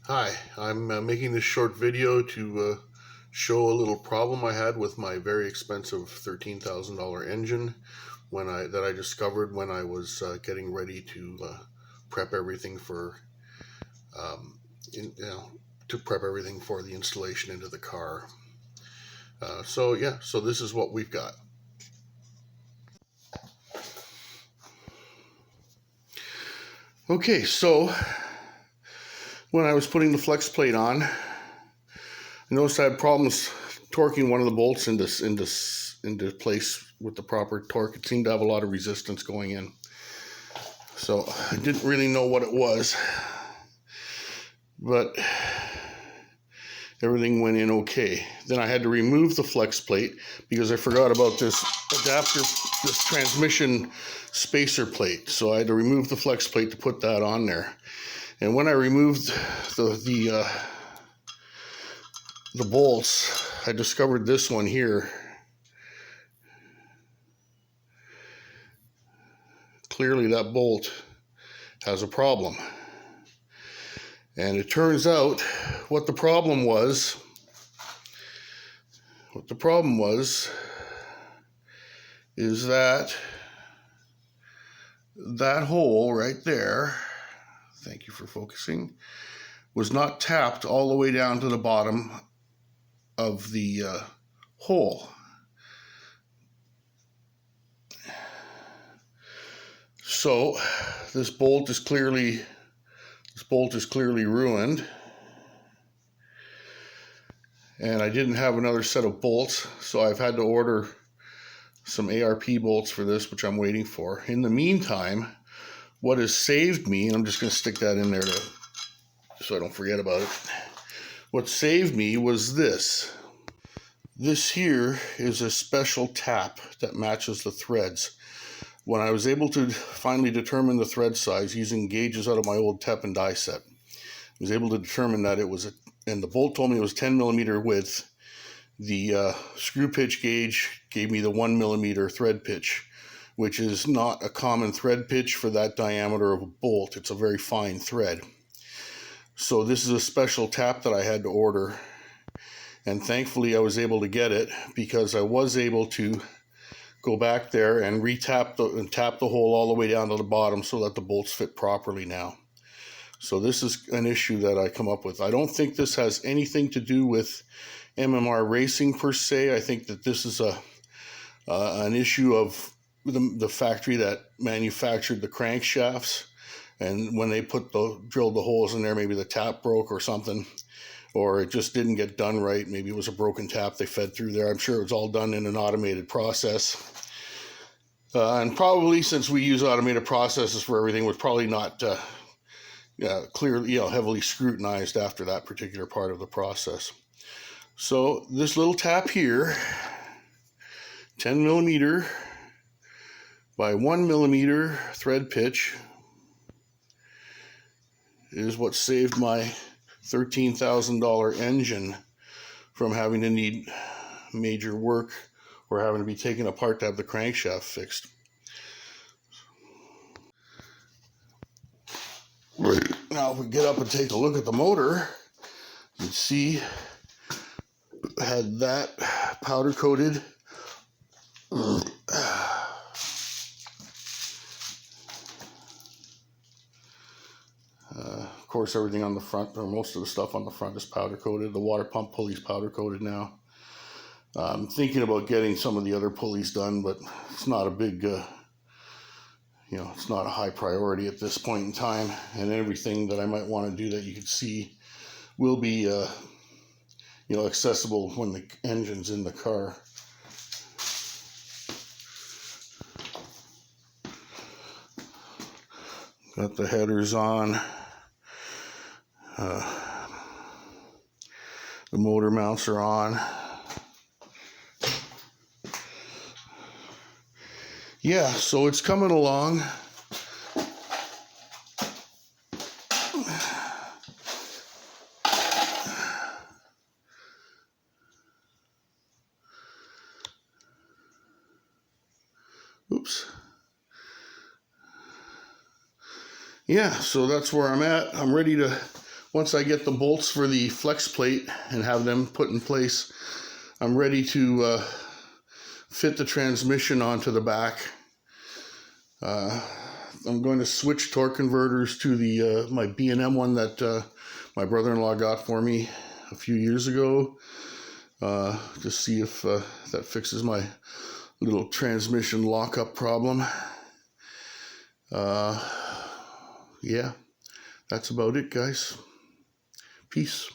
Hi, I'm making this short video to show a little problem I had with my very expensive $13,000 engine that I discovered when I was getting ready to prep everything for to prep everything for the installation into the car. So this is what we've got. Okay, so when I was putting the flex plate on, I noticed I had problems torquing one of the bolts into place with the proper torque. It seemed to have a lot of resistance going in. So I didn't really know what it was, but everything went in okay. Then I had to remove the flex plate because I forgot about this adapter, this transmission spacer plate. So I had to remove the flex plate to put that on there. And when I removed the bolts, I discovered this one here. Clearly that bolt has a problem. And it turns out what the problem was is that hole right there, thank you for focusing, was not tapped all the way down to the bottom of the hole. So this bolt is clearly ruined, and I didn't have another set of bolts, so I've had to order some ARP bolts for this, which I'm waiting for. In the meantime, what has saved me, and I'm just going to stick that in there so I don't forget about it. What saved me was this. This here is a special tap that matches the threads. When I was able to finally determine the thread size using gauges out of my old tep and die set, I was able to determine that it was, and the bolt told me it was 10 millimeter width. The screw pitch gauge gave me the 1 millimeter thread pitch, which is not a common thread pitch for that diameter of a bolt. It's a very fine thread. So this is a special tap that I had to order, and thankfully I was able to get it because I was able to go back there and tap the hole all the way down to the bottom so that the bolts fit properly now. So this is an issue that I come up with. I don't think this has anything to do with MMR racing per se. I think that this is an issue of the factory that manufactured the crankshafts, and when they drilled the holes in there, maybe the tap broke or something, or it just didn't get done right. Maybe it was a broken tap they fed through there. I'm sure it was all done in an automated process. And probably, since we use automated processes for everything, was probably not clearly, heavily scrutinized after that particular part of the process. So this little tap here, 10 millimeter by 1 millimeter thread pitch, is what saved my $13,000 engine from having to need major work or having to be taken apart to have the crankshaft fixed. Now if we get up and take a look at the motor, you can see it had that powder coated of course everything on the front, or most of the stuff on the front, is powder coated. The water pump pulley's powder coated now. I'm thinking about getting some of the other pulleys done, but it's not a big, it's not a high priority at this point in time. And everything that I might want to do that you can see will be, accessible when the engine's in the car. Got the headers on. The motor mounts are on. Yeah, so it's coming along. Oops. Yeah, so that's where I'm at. I'm ready to, once I get the bolts for the flex plate and have them put in place, I'm ready to fit the transmission onto the back. I'm going to switch torque converters to the my B&M one that my brother-in-law got for me a few years ago, to see if that fixes my little transmission lockup problem. Yeah, that's about it, guys. Peace.